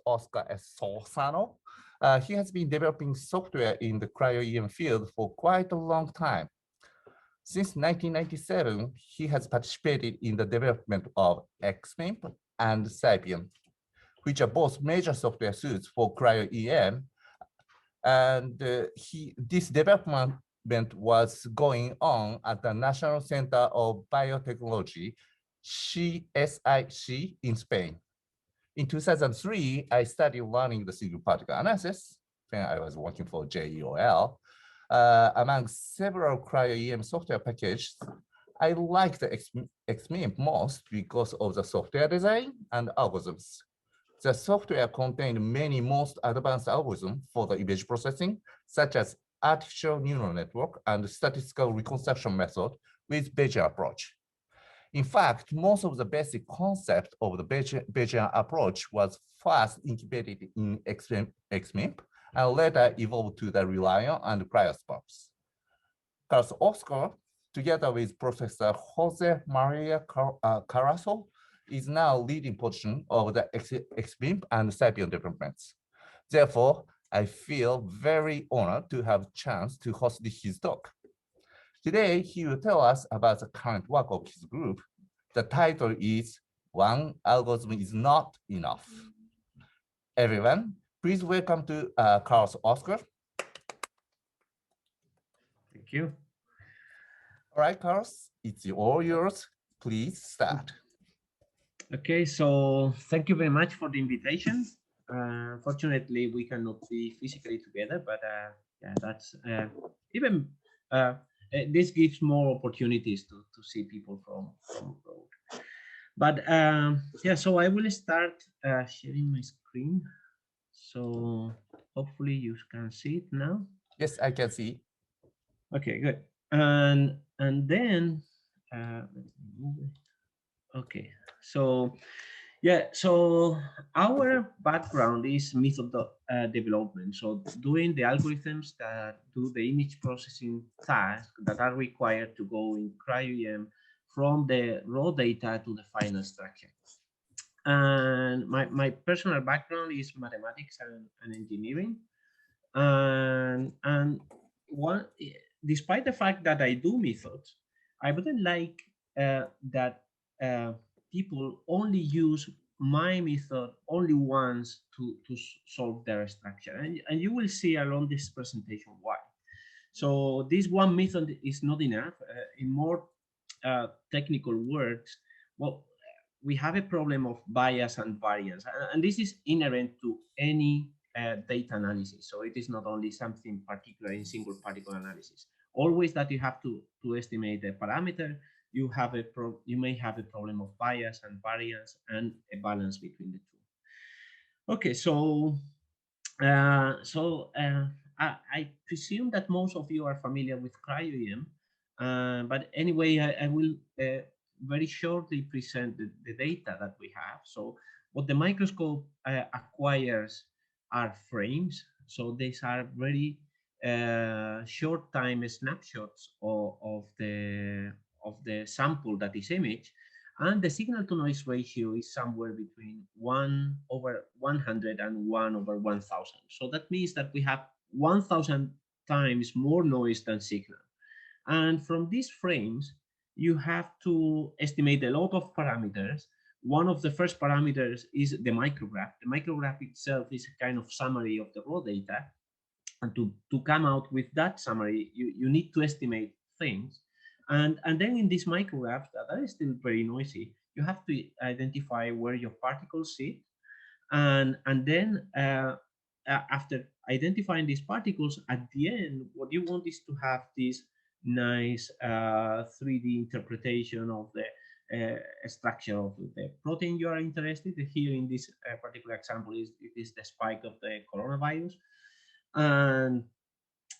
Oscar S. Solsano. He has been developing software in the cryo-EM field for quite a long time. Since 1997, he has participated in the development of XMIMP and Sapien, which are both major software suites for cryo-EM. And this development was going on at the National Center of Biotechnology, CSIC, in Spain. In 2003, I started learning the single particle analysis when I was working for JEOL. Among several cryo-EM software packages, I like the XMIMP most because of the software design and algorithms. The software contained many most advanced algorithms for the image processing, such as artificial neural network and statistical reconstruction method with Bayesian approach. In fact, most of the basic concept of the Bayesian approach was first incubated in XMIMP and later evolved to the Reliant and CryoSparks. Carlos Oscar, together with Professor Jose Maria Carazo, is now leading position of the XMIMP and Sapien developments. Therefore, I feel very honored to have a chance to host his talk. Today, he will tell us about the current work of his group. The title is One Algorithm is Not Enough. Everyone, please welcome to Carlos Oscar. Thank you. All right, Carlos, it's all yours. Please start. Okay, so thank you very much for the invitation. Fortunately, we cannot be physically together, but yeah, that's even this gives more opportunities to see people from abroad. But yeah, so I will start sharing my screen. So hopefully you can see it now. Yes, I can see. Okay, good. And then okay, so yeah, so our background is method development. So doing the algorithms that do the image processing tasks that are required to go in cryo-EM from the raw data to the final structure. And my personal background is mathematics and engineering. And one, despite the fact that I do methods, I wouldn't like that people only use my method only once to solve their structure. And you will see along this presentation why. So this one method is not enough. In more technical words, well, we have a problem of bias and variance. And this is inherent to any data analysis. So it is not only something particular in single particle analysis. Always that you have to estimate a parameter, you may have a problem of bias and variance and a balance between the two. Okay, so I presume that most of you are familiar with cryo-EM, but anyway, I will very shortly present the data that we have. So what the microscope acquires are frames. So these are very short time snapshots of the sample that is imaged, and the signal to noise ratio is somewhere between 1/100 and 1/1000. So that means that we have 1000 times more noise than signal. And from these frames, you have to estimate a lot of parameters. One of the first parameters is the micrograph. The micrograph itself is a kind of summary of the raw data. And to come out with that summary, you need to estimate things. And then in this micrograph that is still very noisy, you have to identify where your particles sit. And then after identifying these particles, at the end, what you want is to have this nice 3D interpretation of the structure of the protein you are interested in. Here in this particular example, it is the spike of the coronavirus. And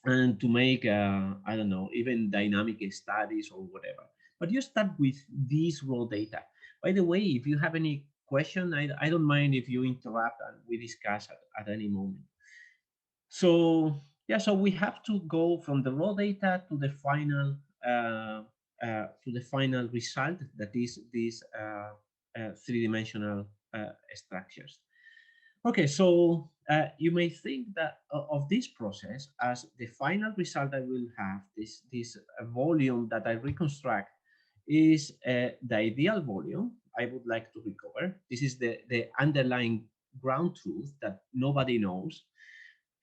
and to make, I don't know, even dynamic studies or whatever. But you start with these raw data. By the way, if you have any question, I don't mind if you interrupt and we discuss at any moment. So yeah, so we have to go from the raw data to the final result, that is these three-dimensional structures. Okay, so you may think that of this process as the final result I will have, this volume that I reconstruct is the ideal volume I would like to recover. This is the underlying ground truth that nobody knows,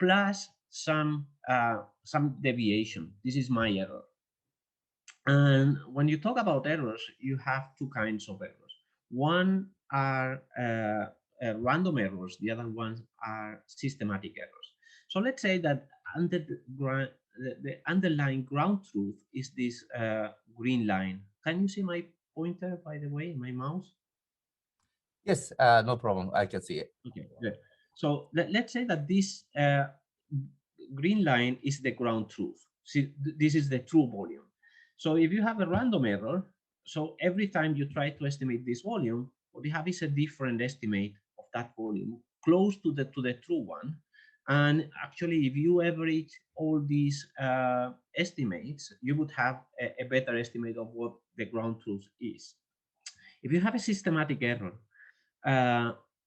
plus some deviation. This is my error. And when you talk about errors, you have two kinds of errors. One are random errors. The other ones are systematic errors. So let's say that under the underlying ground truth is this green line. Can you see my pointer, by the way, my mouse? Yes, no problem. I can see it. Okay, good. So let's say that this green line is the ground truth. See, this is the true volume. So if you have a random error, so every time you try to estimate this volume, what you have is a different estimate of that volume, close to the true one. And actually, if you average all these estimates, you would have a better estimate of what the ground truth is. If you have a systematic error,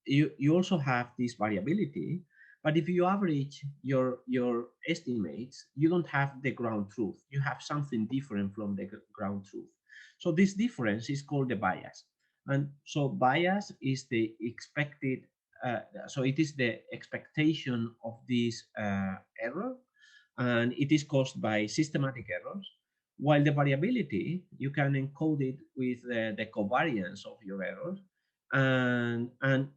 you also have this variability, but if you average your estimates, you don't have the ground truth. You have something different from the ground truth. So this difference is called the bias. And so bias is the expected, so it is the expectation of this error, and it is caused by systematic errors. While the variability, you can encode it with the covariance of your error, and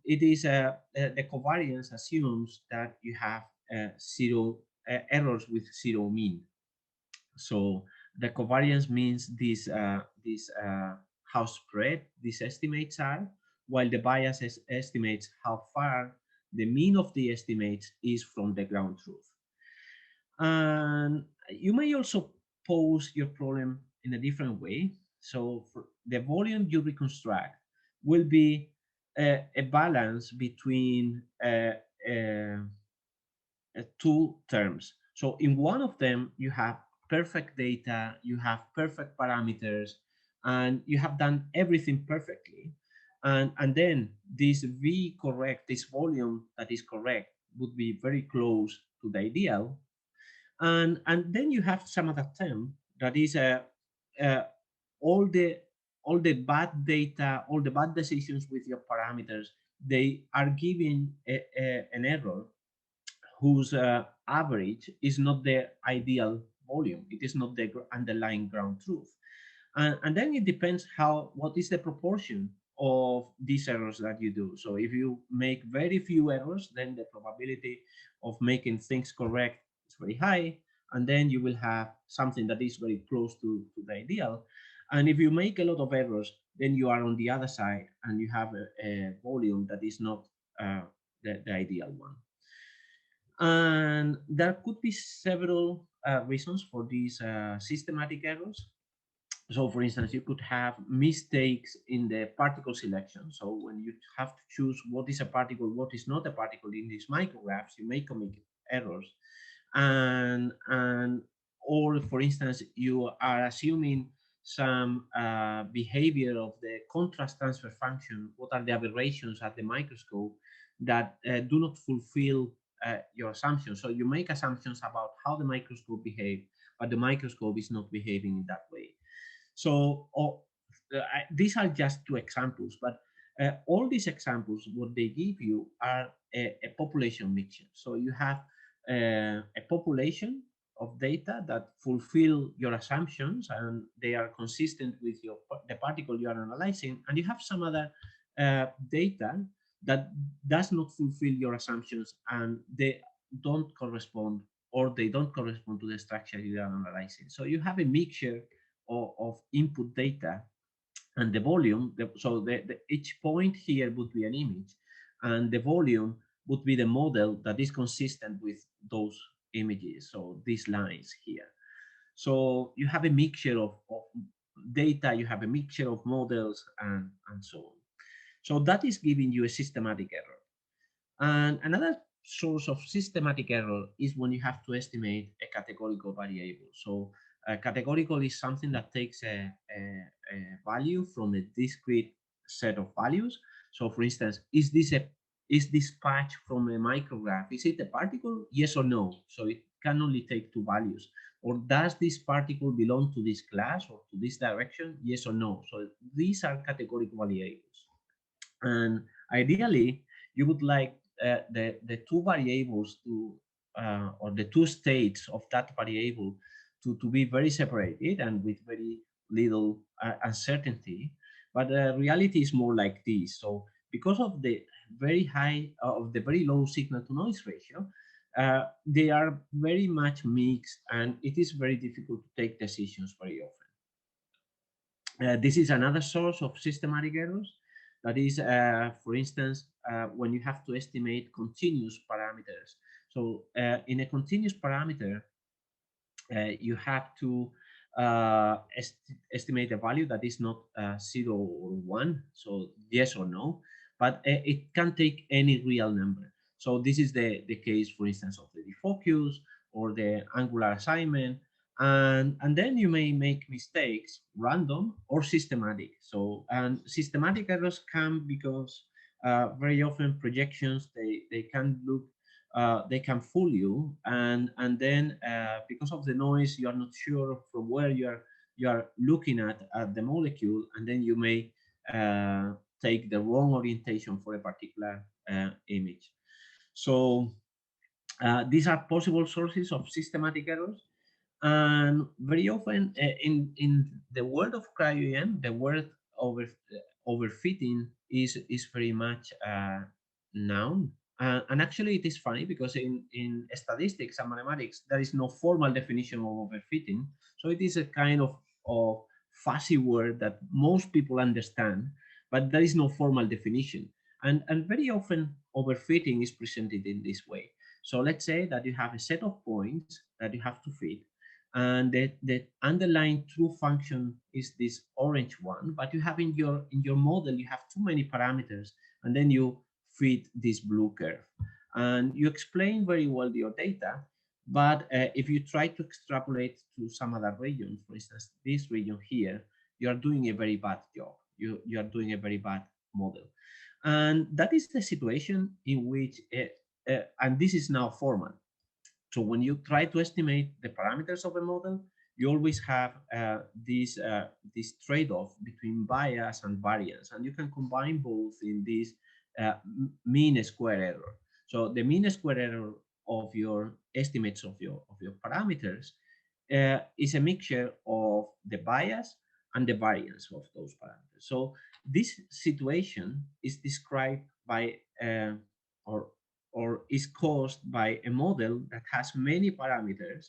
it is the covariance assumes that you have zero errors with zero mean. So the covariance means this how spread these estimates are, while the bias estimates how far the mean of the estimates is from the ground truth. And you may also pose your problem in a different way. So for the volume you reconstruct will be a balance between two terms. So in one of them, you have perfect data, you have perfect parameters, and you have done everything perfectly. And then this V correct, this volume that is correct, would be very close to the ideal. And then you have some other term that is uh, all the all the bad data, all the bad decisions with your parameters, they are giving an error whose average is not the ideal volume. It is not the underlying ground truth. And then it depends what is the proportion of these errors that you do. So if you make very few errors, then the probability of making things correct is very high. And then you will have something that is very close to the ideal. And if you make a lot of errors, then you are on the other side and you have a volume that is not the ideal one. And there could be several reasons for these systematic errors. So for instance, you could have mistakes in the particle selection. So when you have to choose what is a particle, what is not a particle in these micrographs, you may commit errors. And or for instance, you are assuming some behavior of the contrast transfer function. What are the aberrations at the microscope that do not fulfill your assumptions? So you make assumptions about how the microscope behaves, but the microscope is not behaving in that way. So these are just two examples, but all these examples, what they give you are a population mixture. So you have a population of data that fulfill your assumptions and they are consistent with the particle you are analyzing, and you have some other data that does not fulfill your assumptions and they don't correspond, or they don't correspond to the structure you are analyzing. So you have a mixture of input data, and the volume, so each point here would be an image, and the volume would be the model that is consistent with those images, so these lines here. So you have a mixture of data, you have a mixture of models, and so on. So that is giving you a systematic error. And another source of systematic error is when you have to estimate a categorical variable. So categorical is something that takes a value from a discrete set of values. So for instance, is this patch from a micrograph, is it a particle? Yes or no. So it can only take two values. Or does this particle belong to this class or to this direction? Yes or no. So these are categorical variables. And ideally, you would like the two variables to, or the two states of that variable to be very separated and with very little uncertainty. But reality is more like this. So because of the very high, of the very low signal to noise ratio, they are very much mixed, and it is very difficult to take decisions very often. This is another source of systematic errors. That is, for instance, when you have to estimate continuous parameters. So in a continuous parameter, you have to estimate a value that is not 0 or 1, so yes or no, but it can take any real number. So this is the case, for instance, of the defocus or the angular assignment. And then you may make mistakes, random or systematic. So, and systematic errors come because very often projections, they can look, they can fool you, and then because of the noise, you are not sure from where you are looking at the molecule, and then you may take the wrong orientation for a particular image. So these are possible sources of systematic errors. And very often in the world of cryo-EM, the word overfitting is very much known. And actually it is funny because in statistics and mathematics, there is no formal definition of overfitting. So it is a kind of fuzzy word that most people understand, but there is no formal definition. And very often overfitting is presented in this way. So let's say that you have a set of points that you have to fit, and the underlying true function is this orange one, but you have in your model, you have too many parameters, and then you fit this blue curve. And you explain very well your data, but if you try to extrapolate to some other region, for instance, this region here, you are doing a very bad job. You are doing a very bad model. And that is the situation in which, and this is now formal. So when you try to estimate the parameters of a model, you always have this trade-off between bias and variance, and you can combine both in this mean square error. So the mean square error of your estimates of your parameters is a mixture of the bias and the variance of those parameters. So this situation is described by or is caused by a model that has many parameters,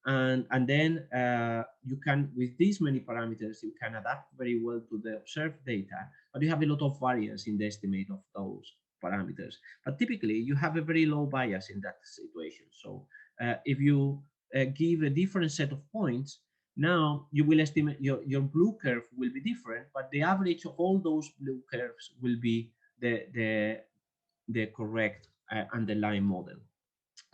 and then you can, with these many parameters, you can adapt very well to the observed data, but you have a lot of variance in the estimate of those parameters. But typically you have a very low bias in that situation. So if you give a different set of points, now you will estimate your blue curve will be different, but the average of all those blue curves will be the correct underlying model.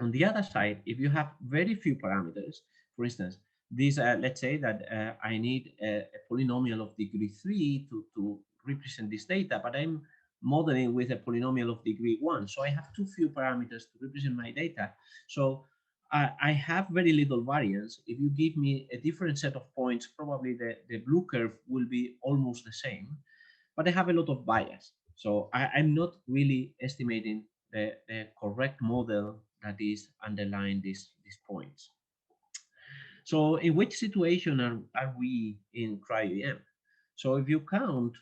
On the other side, if you have very few parameters, for instance, these let's say that I need a polynomial of degree 3 to represent this data, but I'm modeling with a polynomial of degree 1. So I have too few parameters to represent my data. So I have very little variance. If you give me a different set of points, probably the blue curve will be almost the same, but I have a lot of bias. So I'm not really estimating the correct model that is underlying these points. So in which situation are we in cryo-EM? So if you count,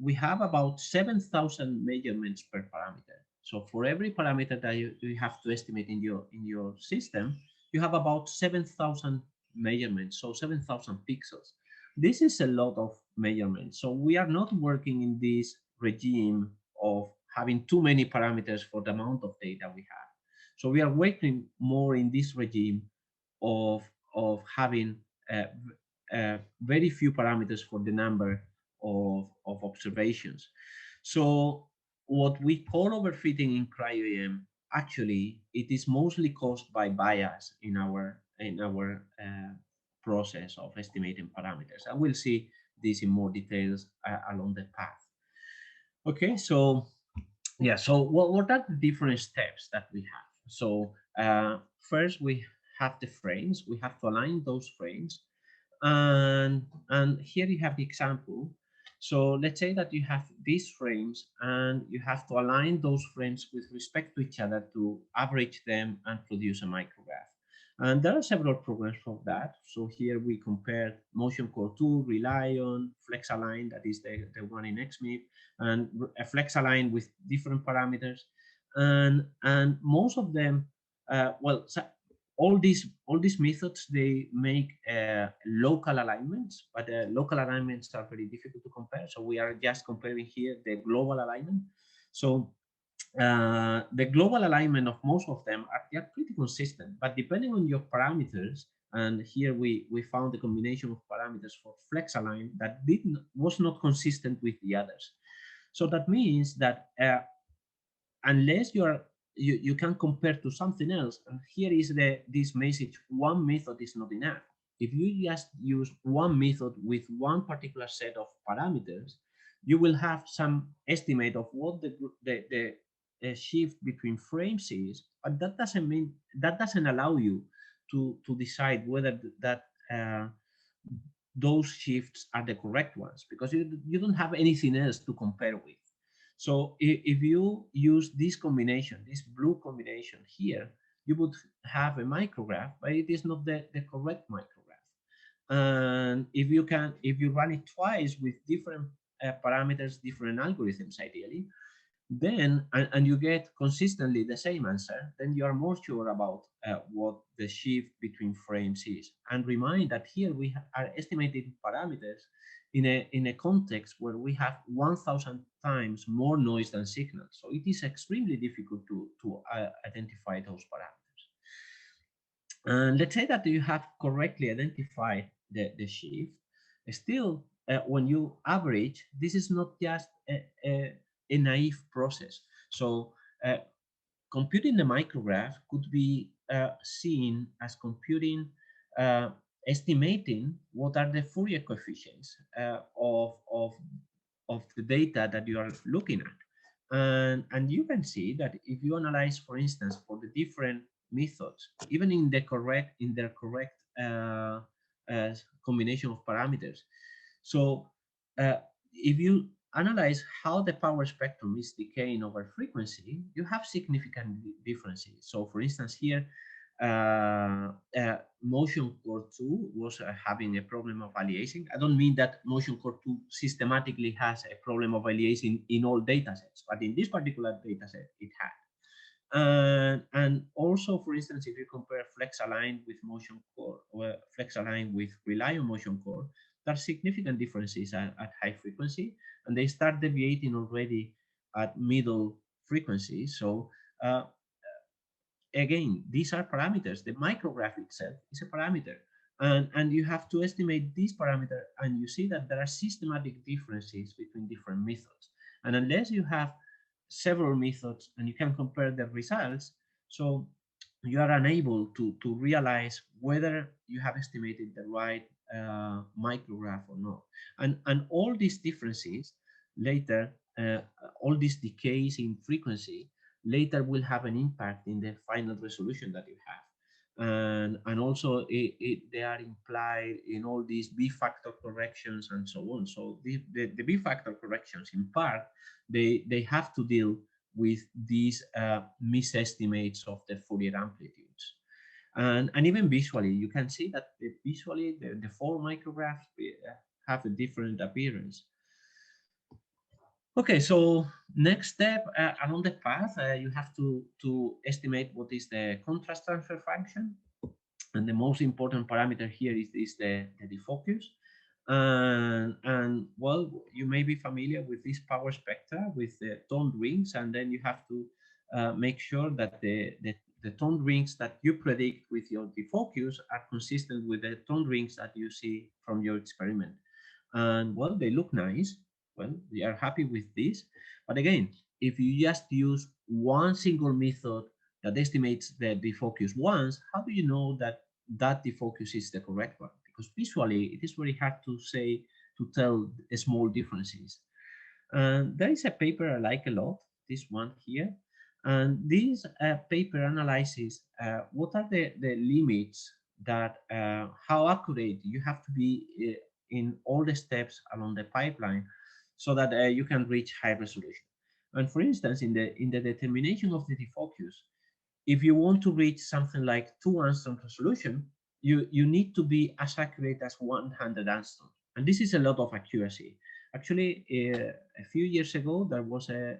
we have about 7,000 measurements per parameter. So for every parameter that you have to estimate in your system, you have about 7,000 measurements, so 7,000 pixels. This is a lot of measurements. So we are not working in this regime of having too many parameters for the amount of data we have. So we are working more in this regime of having very few parameters for the number of observations. So what we call overfitting in cryo-EM, actually, it is mostly caused by bias in our process of estimating parameters. And we'll see this in more details along the path. Okay, so yeah, so what are the different steps that we have? So first we have the frames. We have to align those frames, and here you have the example. So let's say that you have these frames and you have to align those frames with respect to each other to average them and produce a micrograph. And there are several programs for that. So here we compare Motion Core 2, Relion, FlexAlign, that is the one in XMIP, and a FlexAlign with different parameters. And most of them, well, so all these methods, they make local alignments, but local alignments are very difficult to compare. So we are just comparing here the global alignment. So the global alignment of most of them they are pretty consistent, but depending on your parameters, and here we found the combination of parameters for FlexAlign that was not consistent with the others. So that means that unless you can compare to something else, and here is this message: one method is not enough. If you just use one method with one particular set of parameters, you will have some estimate of what the shift between frames is, but that doesn't allow you to decide whether those shifts are the correct ones, because you don't have anything else to compare with. So if you use this combination, this blue combination here, you would have a micrograph, but it is not the correct micrograph. And if you run it twice with different parameters, different algorithms, ideally, then and you get consistently the same answer, then you are more sure about what the shift between frames is. And remind that here we are estimating parameters in a context where we have 1,000 times more noise than signal. So it is extremely difficult to identify those parameters. And let's say that you have correctly identified the shift. Still, when you average, this is not just a naive process. So computing the micrograph could be seen as computing, estimating what are the Fourier coefficients of the data that you are looking at. And you can see that if you analyze, for instance, for the different methods, even in their correct combination of parameters. So if you analyze how the power spectrum is decaying over frequency, you have significant differences. So for instance, here, Motion Core 2 was having a problem of aliasing. I don't mean that Motion Core 2 systematically has a problem of aliasing in all datasets, but in this particular dataset, it had. And also, for instance, if you compare FlexAlign with Motion Core, or FlexAlign with Relion Motion Core, there are significant differences at high frequency, and they start deviating already at middle frequency. So again, these are parameters. The micrograph itself is a parameter, and you have to estimate this parameter, and you see that there are systematic differences between different methods. And unless you have several methods and you can compare the results, so you are unable to realize whether you have estimated the right micrograph or not. And all these differences later, all these decays in frequency later will have an impact in the final resolution that you have. And also they are implied in all these B factor corrections and so on. So the B factor corrections, in part, they have to deal with these misestimates of the Fourier amplitudes. And even visually, you can see that visually the four micrographs have a different appearance. Okay, so next step along the path, you have to estimate what is the contrast transfer function. And the most important parameter here is the defocus. And well, you may be familiar with this power spectra with the toned rings, and then you have to make sure that the the tone rings that you predict with your defocus are consistent with the tone rings that you see from your experiment. And well, they look nice. Well, we are happy with this. But again, if you just use one single method that estimates the defocus once, how do you know that that defocus is the correct one? Because visually, it is very hard to say, to tell small differences. And there is a paper I like a lot, this one here. And this paper analyzes what are the limits that, how accurate you have to be in all the steps along the pipeline so that you can reach high resolution. And for instance, in the determination of the defocus, if you want to reach something like 2 angstrom resolution, you need to be as accurate as 100 angstrom. And this is a lot of accuracy. Actually, a few years ago, there was a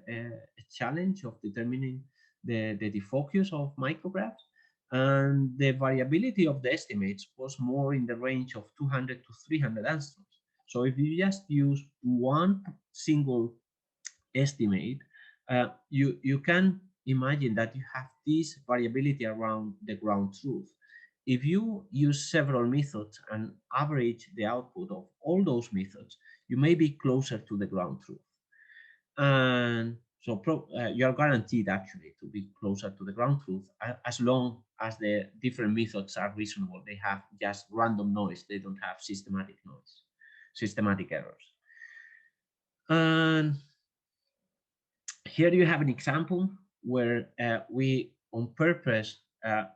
challenge of determining the defocus of micrographs, and the variability of the estimates was more in the range of 200 to 300 angstroms. So if you just use one single estimate, you can imagine that you have this variability around the ground truth. If you use several methods and average the output of all those methods, you may be closer to the ground truth. And so you are guaranteed actually to be closer to the ground truth as long as the different methods are reasonable. They have just random noise. They don't have systematic noise, systematic errors. And here you have an example where we on purpose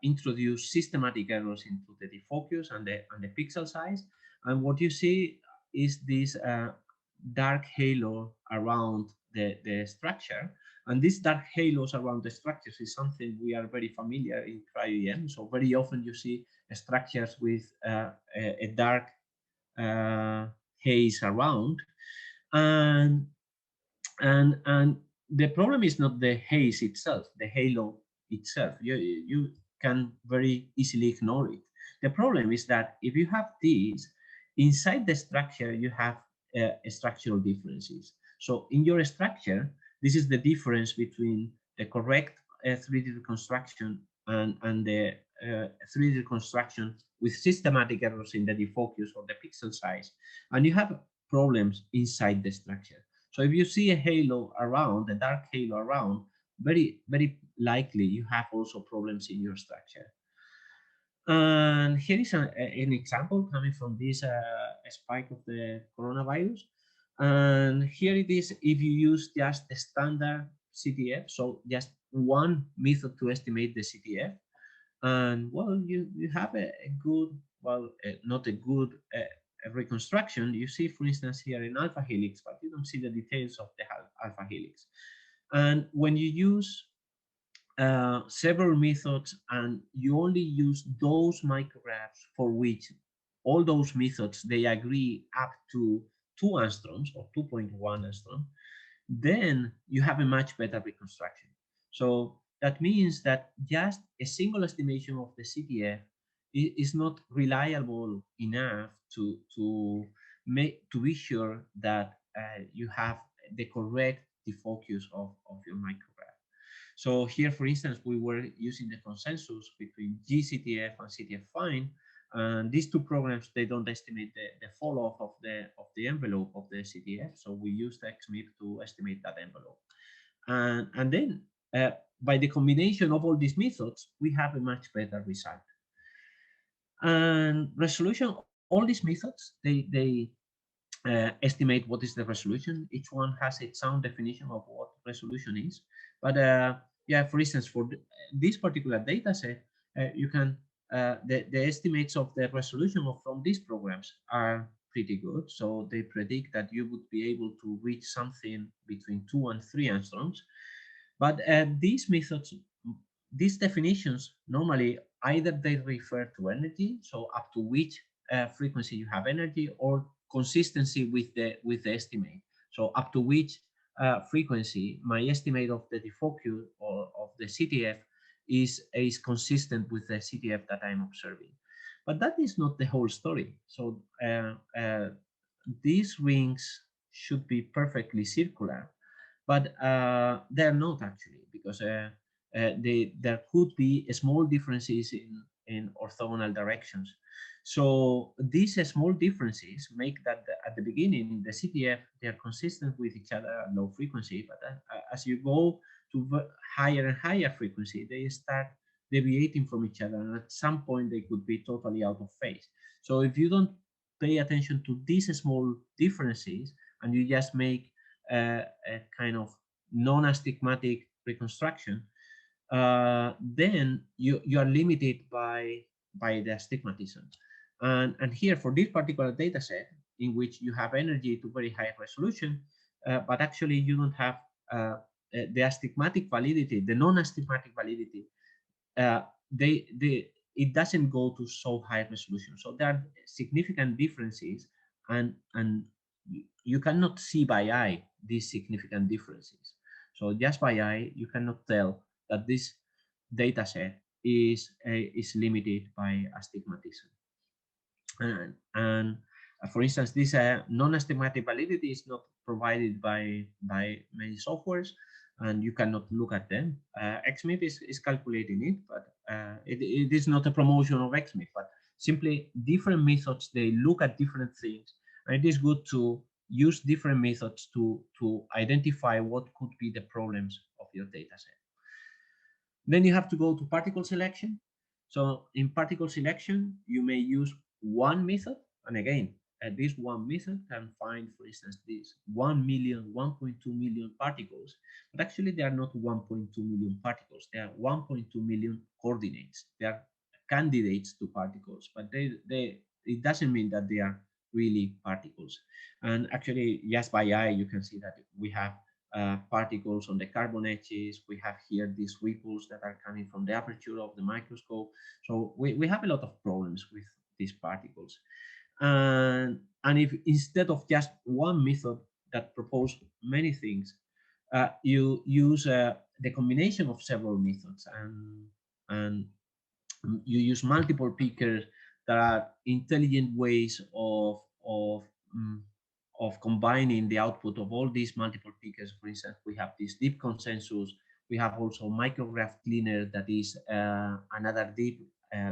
introduce systematic errors into the defocus and the pixel size. And what you see is this dark halo around the structure. And these dark halos around the structures is something we are very familiar in cryo-EM. So very often you see structures with a dark haze around. And the problem is not the haze itself, the halo itself. You can very easily ignore it. The problem is that if you have these inside the structure, you have structural differences. So in your structure, this is the difference between the correct 3D reconstruction and the 3D reconstruction with systematic errors in the defocus or the pixel size. And you have problems inside the structure. So if you see a halo around, a dark halo around, very likely you have also problems in your structure. And here is an example coming from this spike of the coronavirus. And here it is if you use just the standard CTF, so just one method to estimate the CTF. And well, you have a good, well, not a good reconstruction. You see, for instance, here in alpha helix, but you don't see the details of the alpha helix. And when you use several methods and you only use those micrographs for which all those methods, they agree up to 2 angstroms or 2.1 angstrom, then you have a much better reconstruction. So that means that just a single estimation of the CTF is not reliable enough to be sure that you have the correct defocus of your micrograph. So here, for instance, we were using the consensus between GCTF and CTF fine, and these two programs, they don't estimate the fall off of the envelope of the CTF. So we used XMIP to estimate that envelope. And then by the combination of all these methods, we have a much better result. And resolution, all these methods, they estimate what is the resolution. Each one has its own definition of what resolution is. But yeah, for instance, for this particular data set, you can, the estimates of the resolution from these programs are pretty good. So they predict that you would be able to reach something between 2 and 3 angstroms. But these methods, these definitions, normally either they refer to energy, so up to which frequency you have energy, or consistency with the estimate. So up to which frequency my estimate of the defocus or of the CTF is consistent with the CTF that I'm observing. But that is not the whole story. So these rings should be perfectly circular, but they're not actually, because there could be small differences in orthogonal directions. So these small differences make that at the beginning, the CTF, they are consistent with each other at low frequency, but as you go to higher and higher frequency, they start deviating from each other, and at some point they could be totally out of phase. So if you don't pay attention to these small differences and you just make a kind of non-astigmatic reconstruction, then you are limited by the astigmatism. And here for this particular data set, in which you have energy to very high resolution, but actually you don't have the astigmatic validity, the non-astigmatic validity, uh, it doesn't go to so high resolution. So there are significant differences, and you cannot see by eye these significant differences. So just by eye, you cannot tell that this data set is limited by astigmatism. And for instance, this non-astigmatic validity is not provided by many softwares, and you cannot look at them. XMIP is calculating it, but it is not a promotion of XMIP, but simply different methods, they look at different things, and it is good to use different methods to identify what could be the problems of your data set. Then you have to go to particle selection. So in particle selection, you may use one method, and again, this one method can find, for instance, this 1 million, 1.2 million particles, but actually they are not 1.2 million particles. They are 1.2 million coordinates. They are candidates to particles, but it doesn't mean that they are really particles. And actually, just by eye, you can see that we have particles on the carbon edges. We have here these ripples that are coming from the aperture of the microscope. So we have a lot of problems with these particles. And if instead of just one method that propose many things, you use the combination of several methods, and you use multiple pickers that are intelligent ways of combining the output of all these multiple pickers. For instance, we have this deep consensus. We have also Micrograph cleaner, that is another deep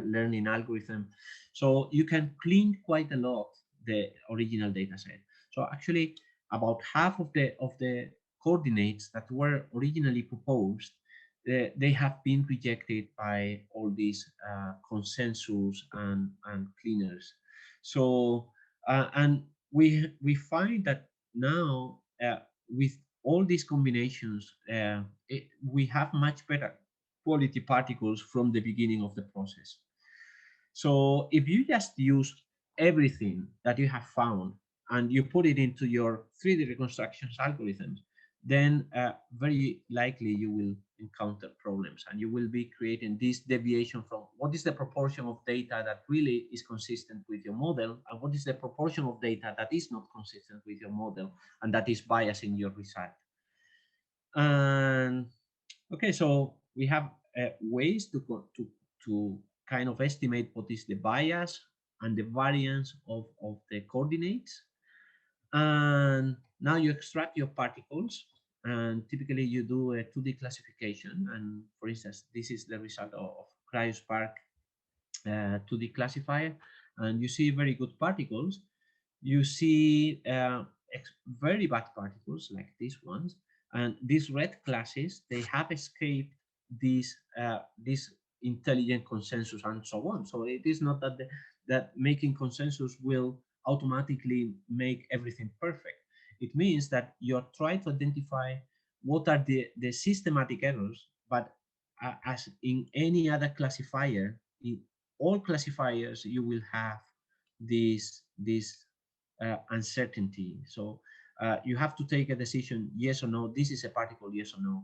learning algorithm. So you can clean quite a lot the original data set. So actually, about half of the coordinates that were originally proposed, they have been rejected by all these consensus and cleaners. So and we find that now with all these combinations, we have much better quality particles from the beginning of the process. So if you just use everything that you have found and you put it into your 3D reconstructions algorithms, then very likely you will encounter problems, and you will be creating this deviation from what is the proportion of data that really is consistent with your model, and what is the proportion of data that is not consistent with your model and that is biasing your result. And okay, so we have ways to kind of estimate what is the bias and the variance of the coordinates. And now you extract your particles, and typically you do a 2D classification. And for instance, this is the result of CryoSpark 2D classifier, and you see very good particles. You see very bad particles like these ones, and these red classes, they have escaped this intelligent consensus and so on. So it is not that that making consensus will automatically make everything perfect. It means that you're trying to identify what are the systematic errors, but as in any other classifier, in all classifiers, you will have this uncertainty. So you have to take a decision, yes or no, this is a particle, yes or no.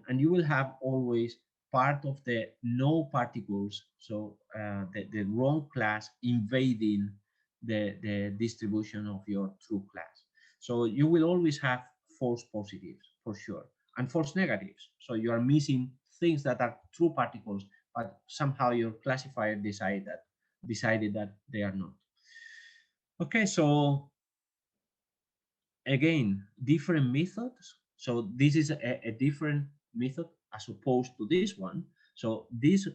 And you will have always part of the no particles, so the wrong class invading the distribution of your true class. So you will always have false positives for sure, and false negatives. So you are missing things that are true particles, but somehow your classifier decided that they are not. Okay, so again, different methods. So this is a different method as opposed to this one. So this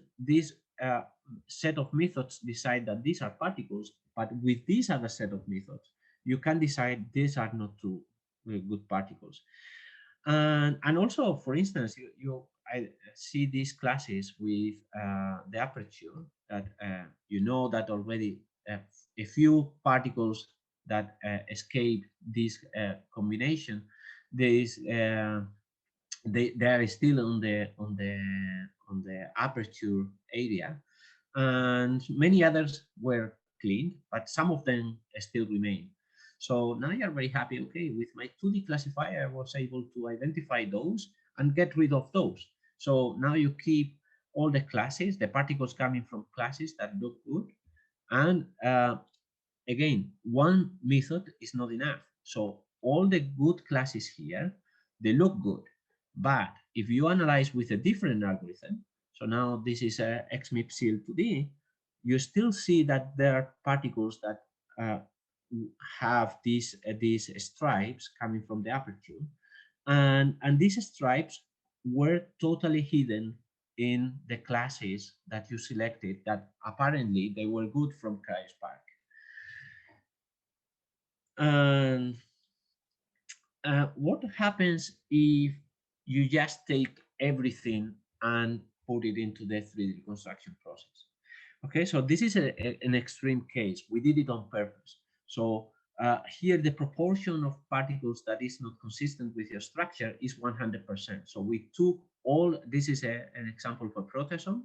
set of methods decide that these are particles, but with this other set of methods, you can decide these are not two good particles. And also, for instance, I see these classes with the aperture that you know that already a few particles that escape this combination, they are still on the aperture area, and many others were cleaned, but some of them still remain. So now you're very happy. Okay, with my 2D classifier, I was able to identify those and get rid of those. So now you keep all the classes, the particles coming from classes that look good, and again, one method is not enough. So all the good classes here, they look good. But if you analyze with a different algorithm, so now this is a XMIP-CL2D, you still see that there are particles that have these stripes coming from the aperture. And these stripes were totally hidden in the classes that you selected that apparently they were good from CryoSpark. And what happens if you just take everything and put it into the 3D reconstruction process? Okay, so this is an extreme case. We did it on purpose. So here the proportion of particles that is not consistent with your structure is 100%. So we took all, this is an example for proteasome,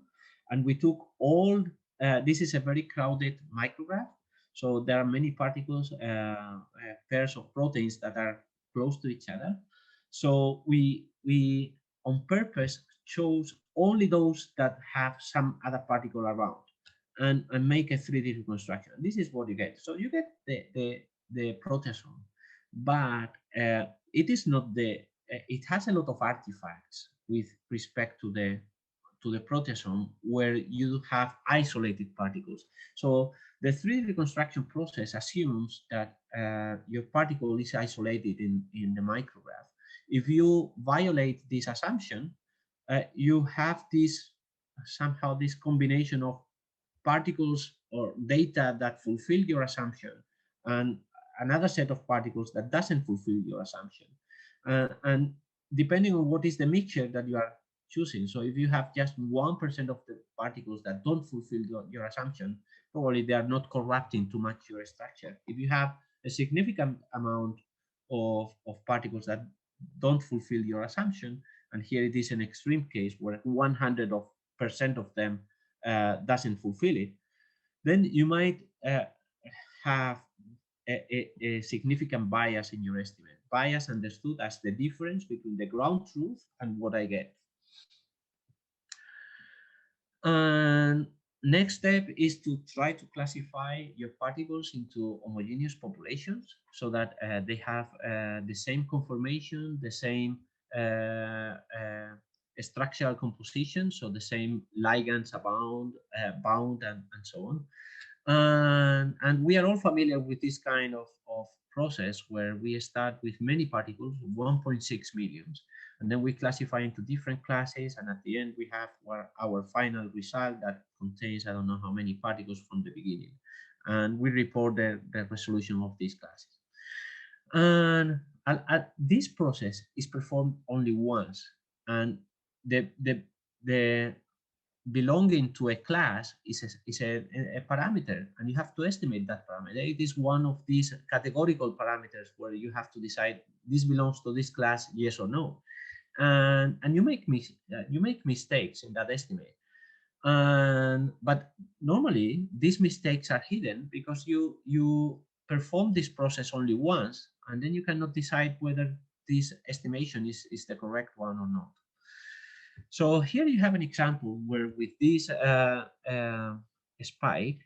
and we took all, this is a very crowded micrograph. So there are many particles, pairs of proteins that are close to each other. So we on purpose chose only those that have some other particle around, and make a 3D reconstruction. This is what you get. So you get the proteasome, but it is not it has a lot of artifacts with respect to the proteasome where you have isolated particles. So the 3D reconstruction process assumes that your particle is isolated in the micrograph. If you violate this assumption, you have this somehow this combination of particles or data that fulfill your assumption and another set of particles that doesn't fulfill your assumption. And depending on what is the mixture that you are choosing. So if you have just 1% of the particles that don't fulfill your assumption, probably they are not corrupting too much your structure. If you have a significant amount of particles that don't fulfill your assumption, and here it is an extreme case where 100% of them doesn't fulfill it, then you might have a significant bias in your estimate. Bias understood as the difference between the ground truth and what I get. And next step is to try to classify your particles into homogeneous populations so that they have the same conformation, the same structural composition, so the same ligands abound, bound, and so on. And we are all familiar with this kind of process where we start with many particles, 1.6 millions, and then we classify into different classes, and at the end we have our final result that contains I don't know how many particles from the beginning, and we report the resolution of these classes. And this process is performed only once, and the belonging to a class is a parameter, and you have to estimate that parameter. It is one of these categorical parameters where you have to decide this belongs to this class, yes or no. And you make mistakes in that estimate. But normally these mistakes are hidden because you perform this process only once, and then you cannot decide whether this estimation is the correct one or not. So here you have an example where with this spike,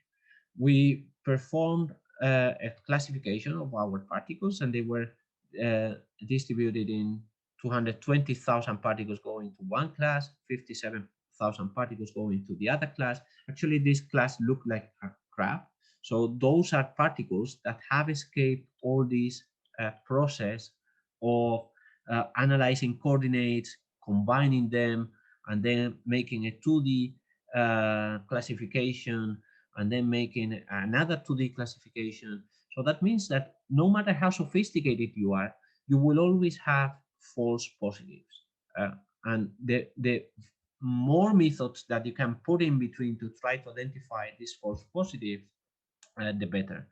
we performed a classification of our particles, and they were distributed in 220,000 particles going to one class, 57,000 particles going to the other class. Actually, this class looked like a crab. So those are particles that have escaped all this process of analyzing coordinates, combining them, and then making a 2D classification, and then making another 2D classification. So that means that no matter how sophisticated you are, you will always have false positives. And the more methods that you can put in between to try to identify these false positives, the better.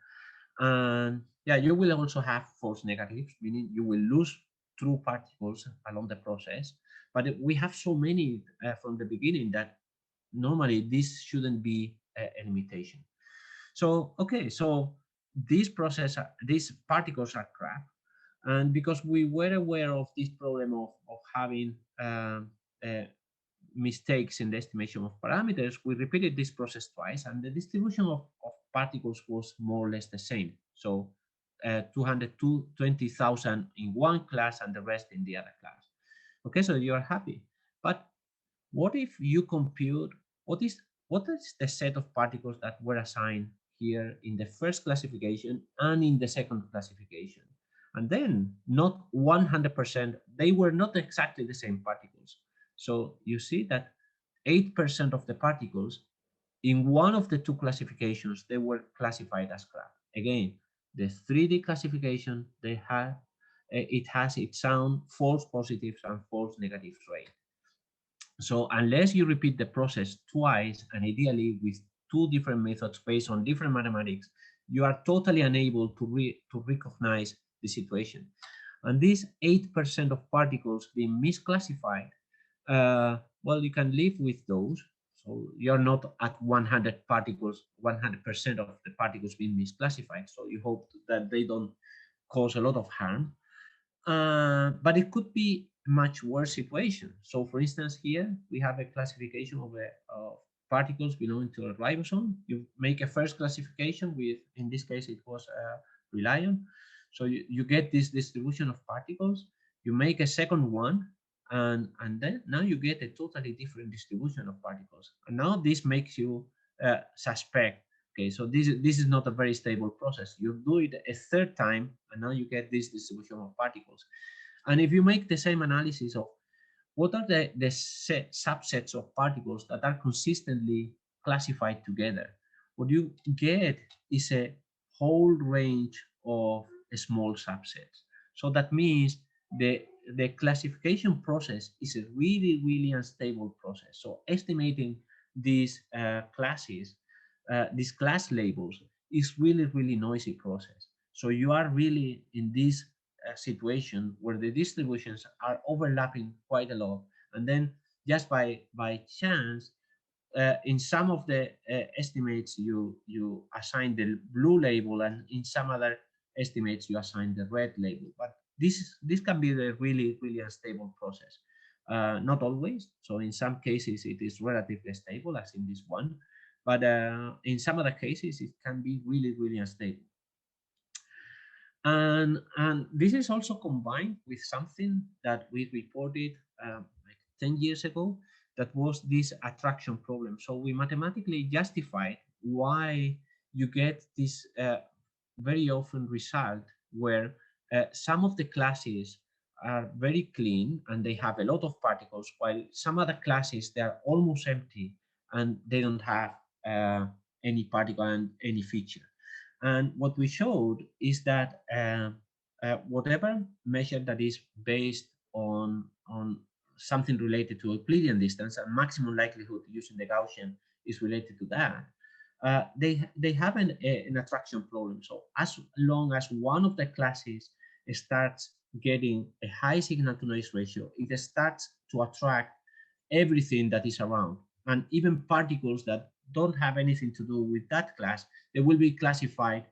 And yeah, you will also have false negatives, meaning you will lose true particles along the process. But we have so many from the beginning that normally this shouldn't be a limitation. So, okay, so these particles are crap. And because we were aware of this problem of having uh, mistakes in the estimation of parameters, we repeated this process twice, and the distribution of particles was more or less the same. So 220,000 in one class and the rest in the other class. Okay, so you are happy. But what if you compute what is the set of particles that were assigned here in the first classification and in the second classification? And then not 100%, they were not exactly the same particles. So you see that 8% of the particles in one of the two classifications, they were classified as crap. Again, the 3D classification, it has its own false positives and false negatives rate. So unless you repeat the process twice, and ideally with two different methods based on different mathematics, you are totally unable to recognize the situation. And these 8% of particles being misclassified, well, you can live with those. So you're not at 100 particles, 100% of the particles being misclassified. So you hope that they don't cause a lot of harm. But it could be much worse situation. So for instance, here we have a classification of particles belonging to a ribosome. You make a first classification with, in this case, it was Reliant. So you get this distribution of particles. You make a second one, and then now you get a totally different distribution of particles. And now this makes you suspect, okay, so this is not a very stable process. You do it a third time, and now you get this distribution of particles. And if you make the same analysis of what are the subsets of particles that are consistently classified together, what you get is a whole range of small subsets. So that means the classification process is a really, really unstable process. So estimating these classes, these class labels, is really, really noisy process. So you are really in this situation where the distributions are overlapping quite a lot, and then just by chance, in some of the estimates you assign the blue label, and in some other estimates you assign the red label. But this can be a really, really unstable process. Not always. So in some cases it is relatively stable, as in this one, but in some other cases it can be really, really unstable. And this is also combined with something that we reported like 10 years ago, that was this attraction problem. So we mathematically justified why you get this very often result where some of the classes are very clean and they have a lot of particles, while some other classes, they are almost empty and they don't have any particle and any feature. And what we showed is that whatever measure that is based on something related to Euclidean distance and maximum likelihood using the Gaussian is related to that, they have an attraction problem. So as long as one of the classes starts getting a high signal to noise ratio, it starts to attract everything that is around, and even particles that don't have anything to do with that class, they will be classified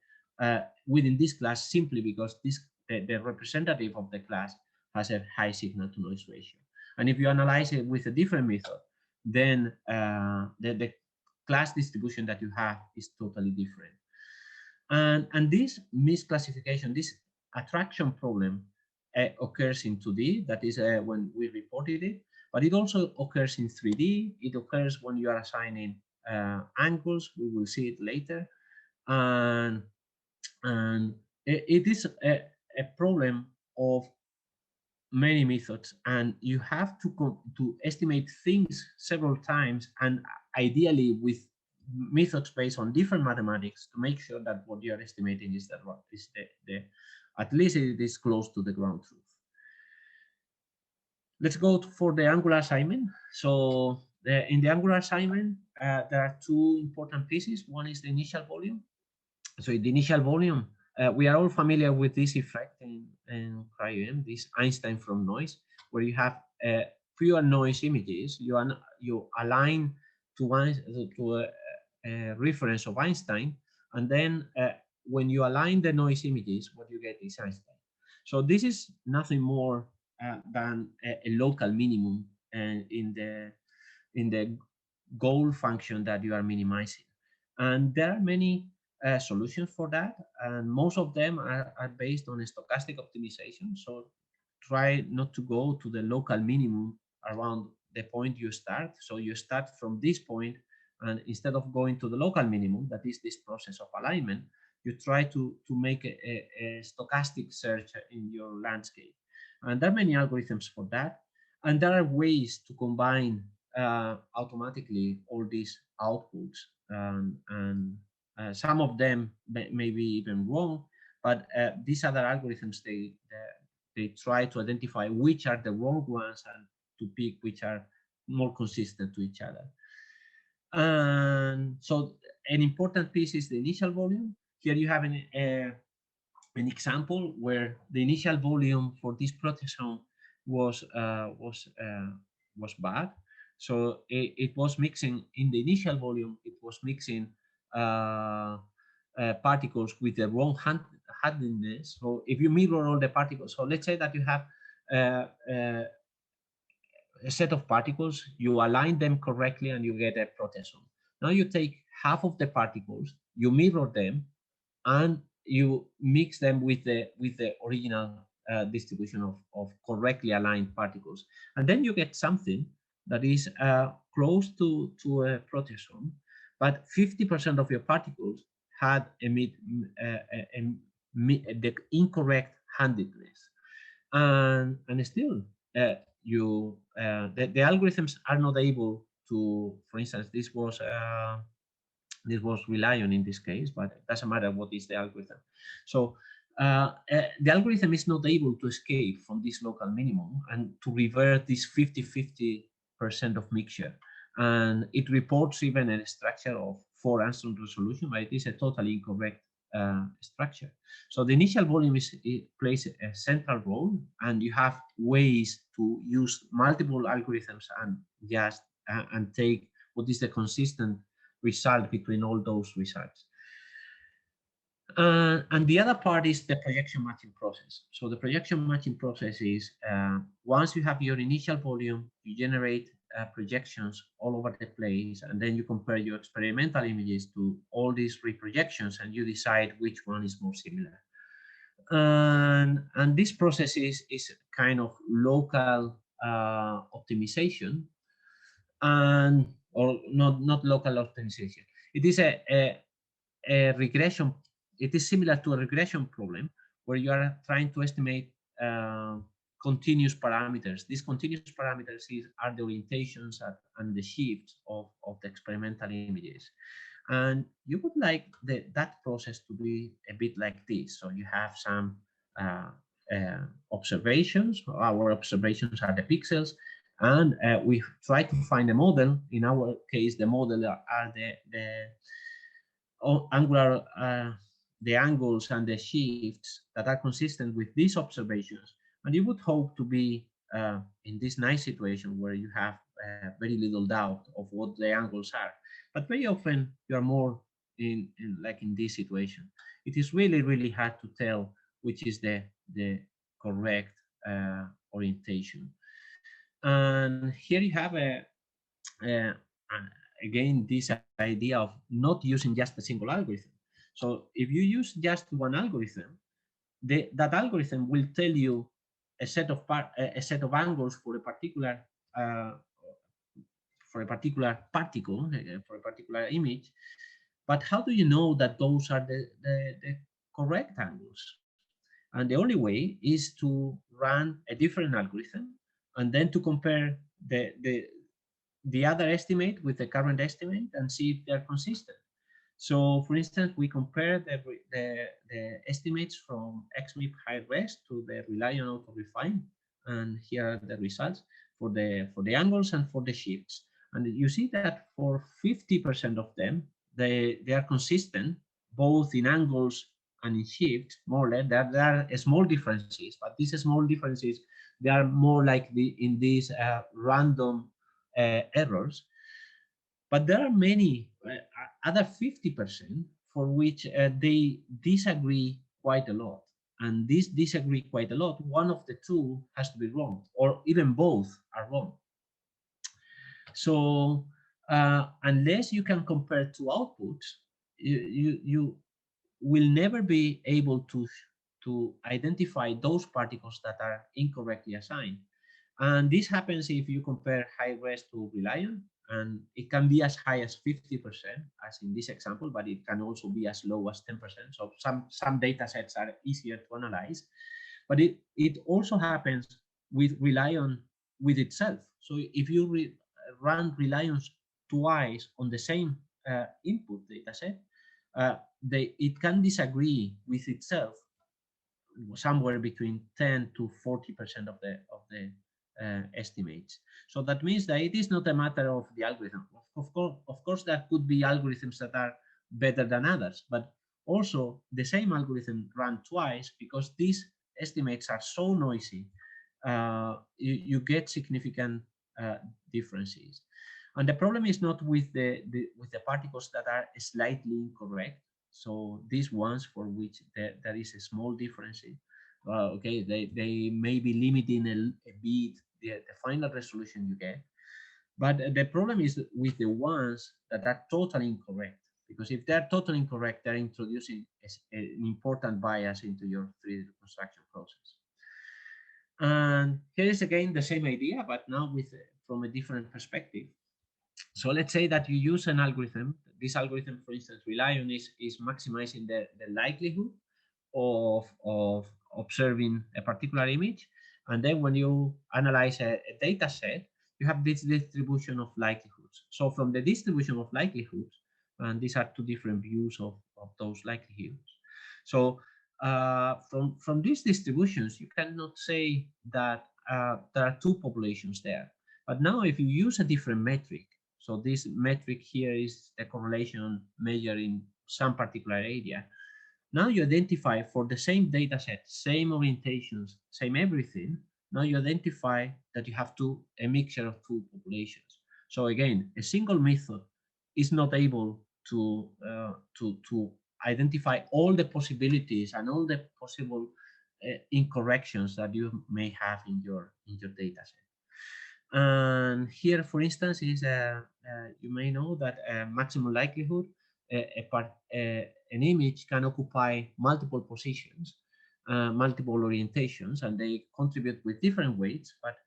within this class simply because the representative of the class has a high signal to noise ratio. And if you analyze it with a different method, then the class distribution that you have is totally different. And this misclassification, this attraction problem occurs in 2D, that is when we reported it, but it also occurs in 3D. It occurs when you are assigning angles. We will see it later. And it is a problem of many methods, and you have to estimate things several times, and ideally with methods based on different mathematics to make sure that what you are estimating is that what is the at least it is close to the ground truth. Let's go for the angular assignment. So in the angular assignment, there are two important pieces. One is the initial volume. So the initial volume, we are all familiar with this effect in cryo-EM, this Einstein from noise, where you have pure noise images. You align to a reference of Einstein, and then when you align the noise images, what you get is Einstein. So this is nothing more than a local minimum in the goal function that you are minimizing. And there are many solutions for that, and most of them are based on stochastic optimization. So try not to go to the local minimum around the point you start. So you start from this point, and instead of going to the local minimum, that is this process of alignment, you try to make a stochastic search in your landscape. And there are many algorithms for that. And there are ways to combine automatically all these outputs, and some of them may be even wrong, but these other algorithms, they try to identify which are the wrong ones and to pick which are more consistent to each other. And so an important piece is the initial volume. Here you have an example where the initial volume for this proteasome was bad. So it was mixing in the initial volume. It was mixing particles with the wrong handedness. So if you mirror all the particles, so let's say that you have a set of particles, you align them correctly, and you get a proteasome. Now you take half of the particles, you mirror them, and you mix them with the original distribution of correctly aligned particles, and then you get something that is close to a proteasome, but 50% of your particles had the incorrect handedness, and still the algorithms are not able to. For instance, this was Reliant in this case, but it doesn't matter what is the algorithm. So the algorithm is not able to escape from this local minimum and to revert this 50-50% of mixture. And it reports even a structure of 4 angstrom resolution, but it is a totally incorrect structure. So the initial volume it plays a central role, and you have ways to use multiple algorithms and just and take what is the consistent result between all those results. And the other part is the projection matching process. So the projection matching process is once you have your initial volume, you generate projections all over the place, and then you compare your experimental images to all these reprojections, and you decide which one is more similar. And this process is kind of local optimization, and or not local optimization. It is a regression. It is similar to a regression problem where you are trying to estimate continuous parameters. These continuous parameters are the orientations and the shifts of the experimental images. And you would like that process to be a bit like this. So you have some observations. Our observations are the pixels, and we try to find a model. In our case, the model are the angular, the angles and the shifts that are consistent with these observations. And you would hope to be in this nice situation where you have very little doubt of what the angles are. But very often you are more in like in this situation. It is really, really hard to tell which is the correct orientation. And here you have again this idea of not using just a single algorithm. So if you use just one algorithm, that algorithm will tell you a set of angles for a particular particle, for a particular image. But how do you know that those are the correct angles? And the only way is to run a different algorithm and then to compare the other estimate with the current estimate and see if they're consistent. So for instance, we compare the estimates from XMIP high-res to the Reliant auto-refine, and here are the results for the angles and for the shifts. And you see that for 50% of them, they are consistent, both in angles and in shifts, more or less. There are small differences, but these small differences, they are more like in these random errors. But there are many other 50% for which they disagree quite a lot. And this disagree quite a lot, one of the two has to be wrong, or even both are wrong. So unless you can compare two outputs, you will never be able to identify those particles that are incorrectly assigned. And this happens if you compare high-res to Reliant, and it can be as high as 50%, as in this example, but it can also be as low as 10%. So some data sets are easier to analyze, but it also happens with Reliant with itself. So if you run Reliant twice on the same input data set, it can disagree with itself somewhere between 10 to 40% of the estimates. So that means that it is not a matter of the algorithm. Of course, there could be algorithms that are better than others, but also the same algorithm run twice, because these estimates are so noisy, you get significant differences. And the problem is not with the particles that are slightly incorrect. So these ones for which there is a small difference, okay, they may be limiting a bit the final resolution you get. But the problem is with the ones that are totally incorrect, because if they're totally incorrect, they're introducing an important bias into your 3D reconstruction process. And here is again the same idea, but now with from a different perspective. So let's say that you use an algorithm. This algorithm, for instance, Reliant is maximizing the likelihood of observing a particular image. And then when you analyze a data set, you have this distribution of likelihoods. So from the distribution of likelihoods, and these are two different views of those likelihoods. So from these distributions, you cannot say that there are two populations there. But now if you use a different metric, so this metric here is the correlation measured in some particular area. Now you identify for the same data set, same orientations, same everything. Now you identify that you have a mixture of two populations. So again, a single method is not able to identify all the possibilities and all the possible incorrections that you may have in your data set. And here, for instance, is you may know that maximum likelihood an image can occupy multiple positions, multiple orientations, and they contribute with different weights. But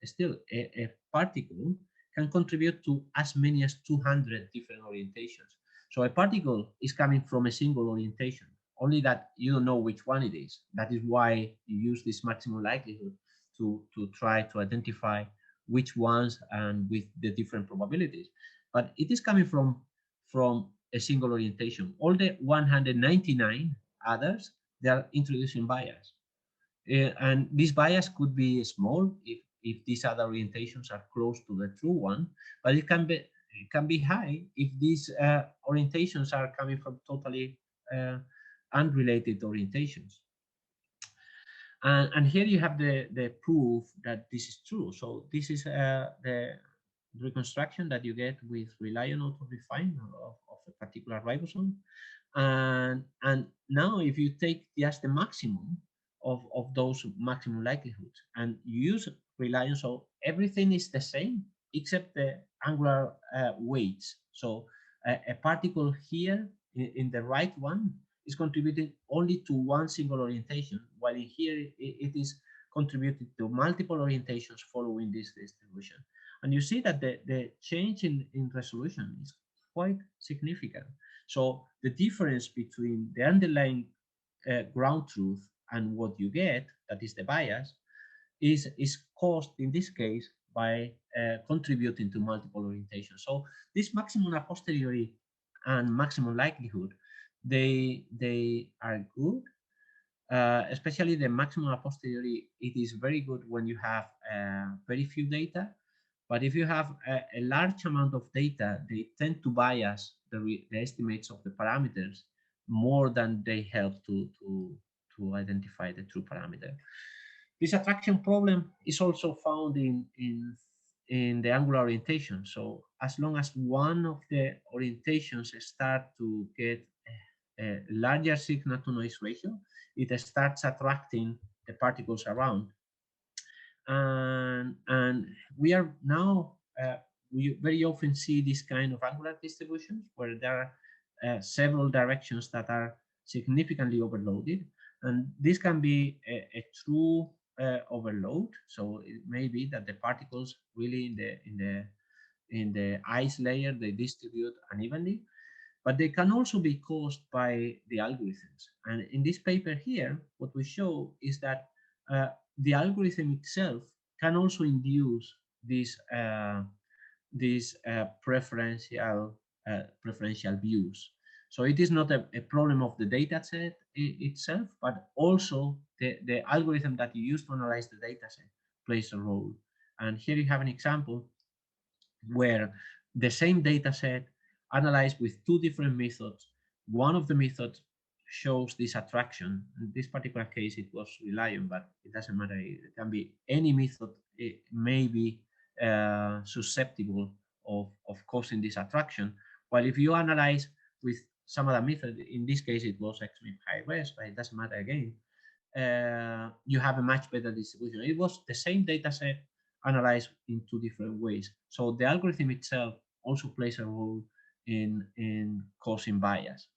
still, a particle can contribute to as many as 200 different orientations. So a particle is coming from a single orientation, only that you don't know which one it is. That is why you use this maximum likelihood to try to identify which ones and with the different probabilities. But it is coming from a single orientation. All the 199 others, they are introducing bias. And this bias could be small if these other orientations are close to the true one, but it can be high if these orientations are coming from totally unrelated orientations. And here you have the proof that this is true. So this is the reconstruction that you get with Reliant auto-refine of a particular ribosome. And now if you take just the maximum of those maximum likelihoods and you use Reliant, so everything is the same except the angular weights. So a particle here in the right one is contributing only to one single orientation, while in here it is contributed to multiple orientations following this distribution. And you see that the change in resolution is quite significant. So the difference between the underlying ground truth and what you get, that is the bias, is caused in this case by contributing to multiple orientations. So this maximum a posteriori and maximum likelihood, they are good, especially the maximum a posteriori. It is very good when you have very few data, but if you have a large amount of data, they tend to bias the estimates of the parameters more than they help to identify the true parameter. This attraction problem is also found in the angular orientation. So as long as one of the orientations start to get a larger signal to noise ratio, it starts attracting the particles around. And we are now, we very often see this kind of angular distributions where there are several directions that are significantly overloaded. And this can be a true overload. So it may be that the particles really in the ice layer, they distribute unevenly, but they can also be caused by the algorithms. And in this paper here, what we show is that the algorithm itself can also induce these preferential views. So it is not a problem of the data set itself, but also the algorithm that you use to analyze the data set plays a role. And here you have an example where the same data set analyzed with two different methods. One of the methods shows this attraction. In this particular case, it was Reliant, but it doesn't matter. It can be any method. It may be susceptible of causing this attraction. While if you analyze with some other method, in this case, it was XMIP high res, but it doesn't matter again. You have a much better distribution. It was the same data set analyzed in two different ways. So the algorithm itself also plays a role in causing bias.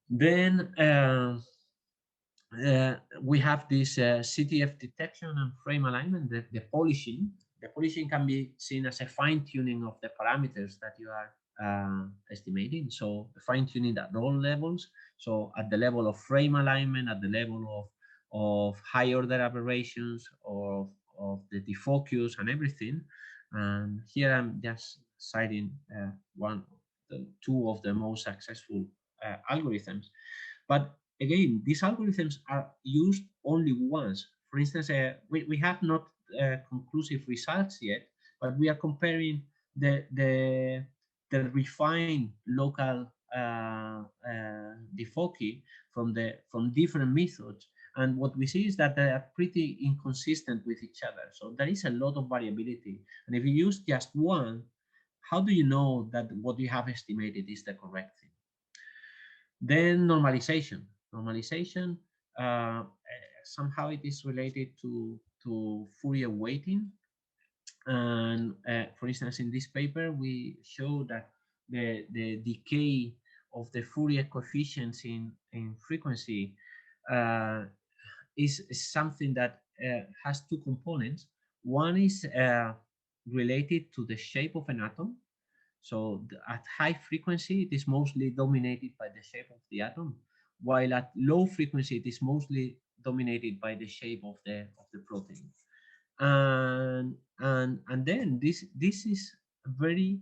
Then we have this CTF detection and frame alignment, the polishing. The polishing can be seen as a fine-tuning of the parameters that you are estimating. So fine-tuning at all levels. So at the level of frame alignment, at the level of high order aberrations, of the defocus and everything. And here I'm just citing two of the most successful algorithms. But again, these algorithms are used only once. For instance, we have not conclusive results yet, but we are comparing the refined local defoci from different methods. And what we see is that they are pretty inconsistent with each other. So there is a lot of variability. And if you use just one, how do you know that what you have estimated is the correct thing? Then normalization. Normalization, somehow it is related to Fourier weighting. And for instance, in this paper, we show that the decay of the Fourier coefficients in frequency is something that has two components. One is related to the shape of an atom. So at high frequency, it is mostly dominated by the shape of the atom, while at low frequency, it is mostly dominated by the shape of the protein. And then this is very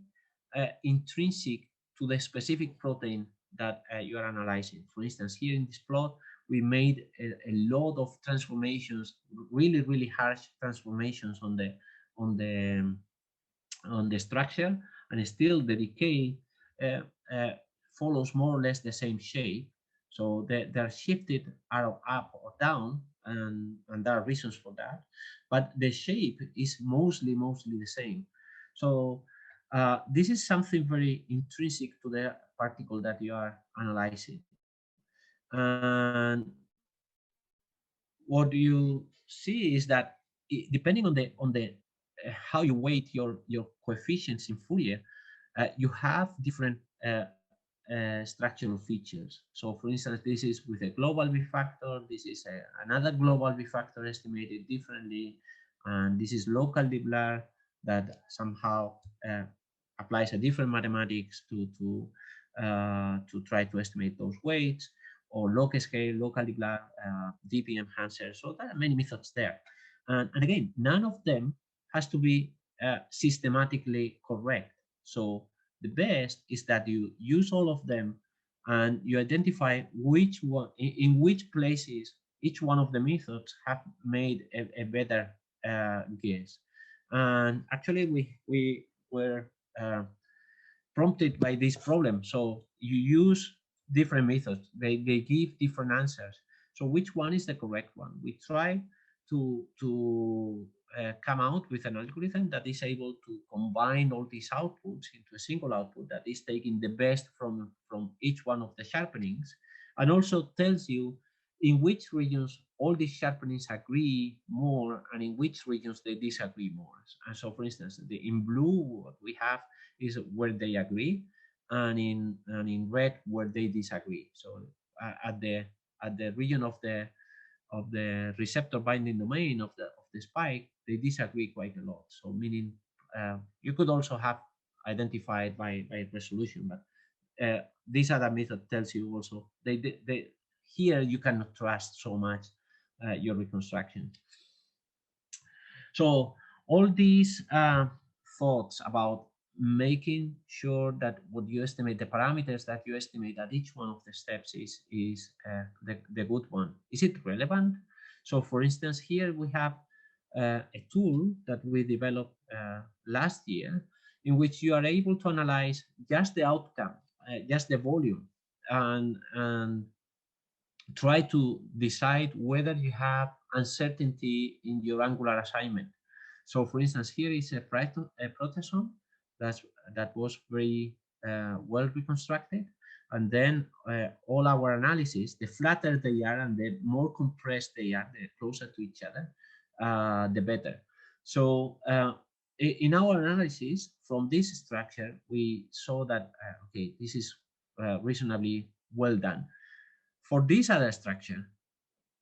intrinsic to the specific protein that you are analyzing. For instance, here in this plot, we made a lot of transformations, really harsh transformations on the structure, and still the decay follows more or less the same shape. So they're shifted up or down, and there are reasons for that, but the shape is mostly the same. So this is something very intrinsic to the particle that you are analyzing. And what you see is that depending on the how you weight your coefficients in Fourier, you have different structural features. So for instance, this is with a global V factor, this is another global V factor estimated differently, and this is local de Blair that somehow applies a different mathematics to try to estimate those weights. or log scale, locally deep enhancer. So there are many methods there. And again, none of them has to be systematically correct. So the best is that you use all of them and you identify which one, in which places each one of the methods have made a better guess. And actually, we were prompted by this problem. So you use different methods, they give different answers. So which one is the correct one? We try to come out with an algorithm that is able to combine all these outputs into a single output that is taking the best from each one of the sharpenings, and also tells you in which regions all these sharpenings agree more and in which regions they disagree more. And so, for instance, in blue, what we have is where they agree, and in red where they disagree. So at the region of the receptor binding domain of the spike, they disagree quite a lot. So meaning you could also have identified by resolution, but this other method tells you also they here you cannot trust so much your reconstruction. So all these thoughts about making sure that what you estimate, the parameters that you estimate at each one of the steps is the good one. Is it relevant? So for instance, here we have a tool that we developed last year in which you are able to analyze just the outcome, just the volume, and try to decide whether you have uncertainty in your angular assignment. So for instance, here is a protoson that was very well reconstructed. And then all our analysis, the flatter they are and the more compressed they are, the closer to each other, the better. So in our analysis from this structure, we saw that, okay, this is reasonably well done. For this other structure,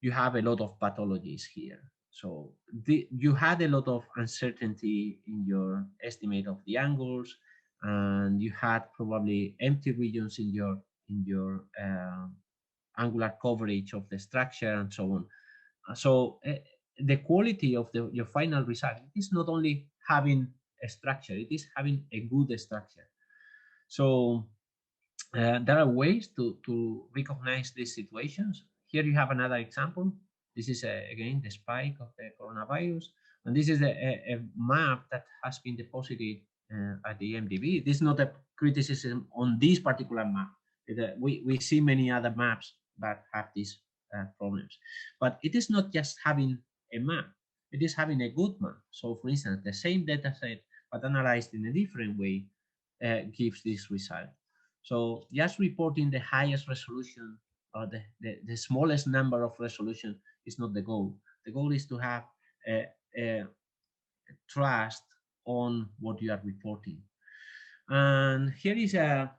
you have a lot of pathologies here. So you had a lot of uncertainty in your estimate of the angles, and you had probably empty regions in your angular coverage of the structure and so on. So the quality of your final result is not only having a structure, it is having a good structure. So there are ways to recognize these situations. Here you have another example. This is, again, the spike of the coronavirus. And this is a map that has been deposited at the EMDB. This is not a criticism on this particular map. We see many other maps that have these problems. But it is not just having a map. It is having a good map. So, for instance, the same data set, but analyzed in a different way, gives this result. So just reporting the highest resolution or the smallest number of resolution is not the goal. The goal is to have a trust on what you are reporting. And here is a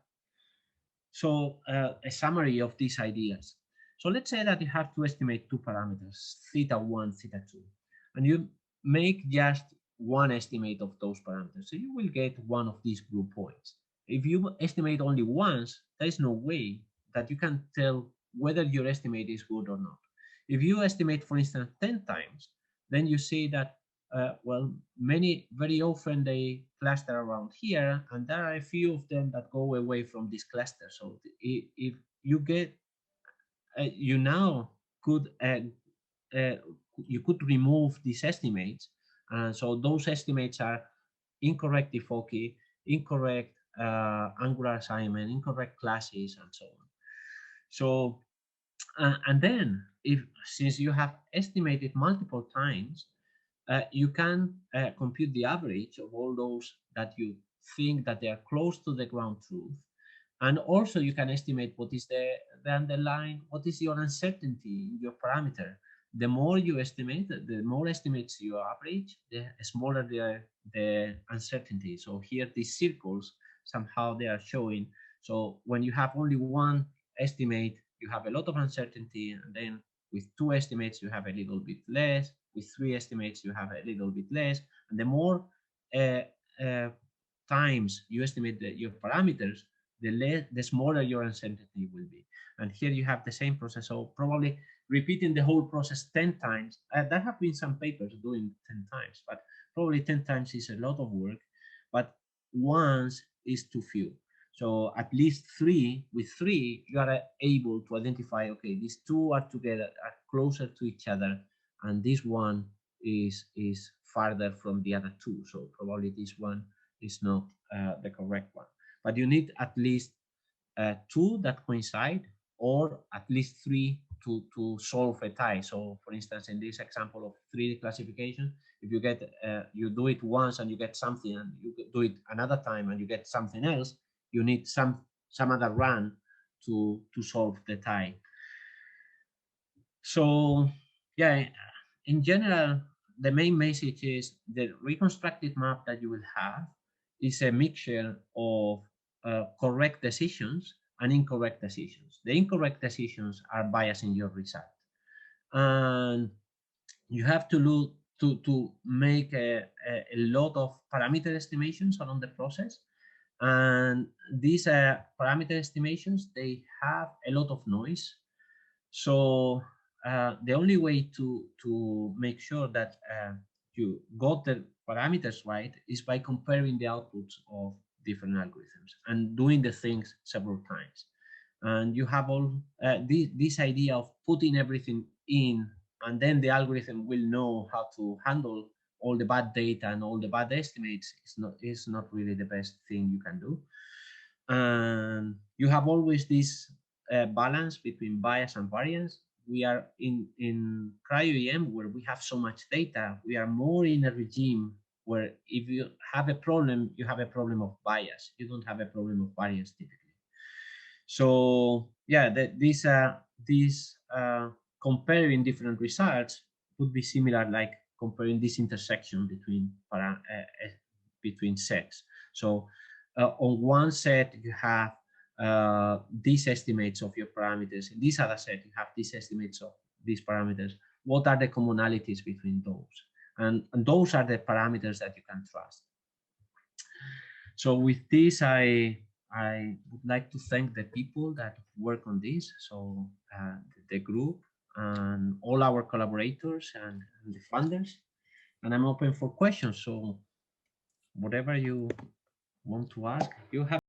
summary of these ideas. So let's say that you have to estimate two parameters, theta1, theta2, and you make just one estimate of those parameters. So you will get one of these blue points. If you estimate only once, there is no way that you can tell whether your estimate is good or not. If you estimate, for instance, 10 times, then you see that, well, very often they cluster around here, and there are a few of them that go away from this cluster. So if you get, you now could, you could remove these estimates. So those estimates are incorrect Ifoki, incorrect angular assignment, incorrect classes, and so on. So, and then since you have estimated multiple times, you can compute the average of all those that you think that they are close to the ground truth. And also you can estimate what is the underlying, what is your uncertainty in your parameter. The more you estimate, the more estimates you average, the smaller the uncertainty. So here these circles, somehow they are showing. So when you have only one estimate, you have a lot of uncertainty, and then with two estimates, you have a little bit less. With three estimates, you have a little bit less. And the more times you estimate your parameters, the smaller your uncertainty will be. And here you have the same process. So probably repeating the whole process 10 times. There have been some papers doing 10 times, but probably 10 times is a lot of work, but once is too few. So at least with three, you are able to identify, okay, these two are together, are closer to each other, and this one is farther from the other two. So probably this one is not the correct one. But you need at least two that coincide, or at least three to solve a tie. So for instance, in this example of 3D classification, if you get you do it once and you get something, and you do it another time and you get something else, you need some other run to solve the tie. So yeah, in general, the main message is the reconstructed map that you will have is a mixture of correct decisions and incorrect decisions. The incorrect decisions are biasing your result, and you have to look to make a lot of parameter estimations along the process. And these parameter estimations, they have a lot of noise. So the only way to make sure that you got the parameters right is by comparing the outputs of different algorithms and doing the things several times. And you have all this idea of putting everything in, and then the algorithm will know how to handle all the bad data and all the bad estimates. Is not really the best thing you can do. And you have always this balance between bias and variance. We are in cryo-EM, where we have so much data, we are more in a regime where if you have a problem, you have a problem of bias. You don't have a problem of variance typically. So yeah, this comparing different results would be similar, like comparing this intersection between sets. So on one set you have these estimates of your parameters. In this other set you have these estimates of these parameters. What are the commonalities between those? And those are the parameters that you can trust. So with this, I would like to thank the people that work on this. So the group and all our collaborators and the funders. And I'm open for questions. So whatever you want to ask, you have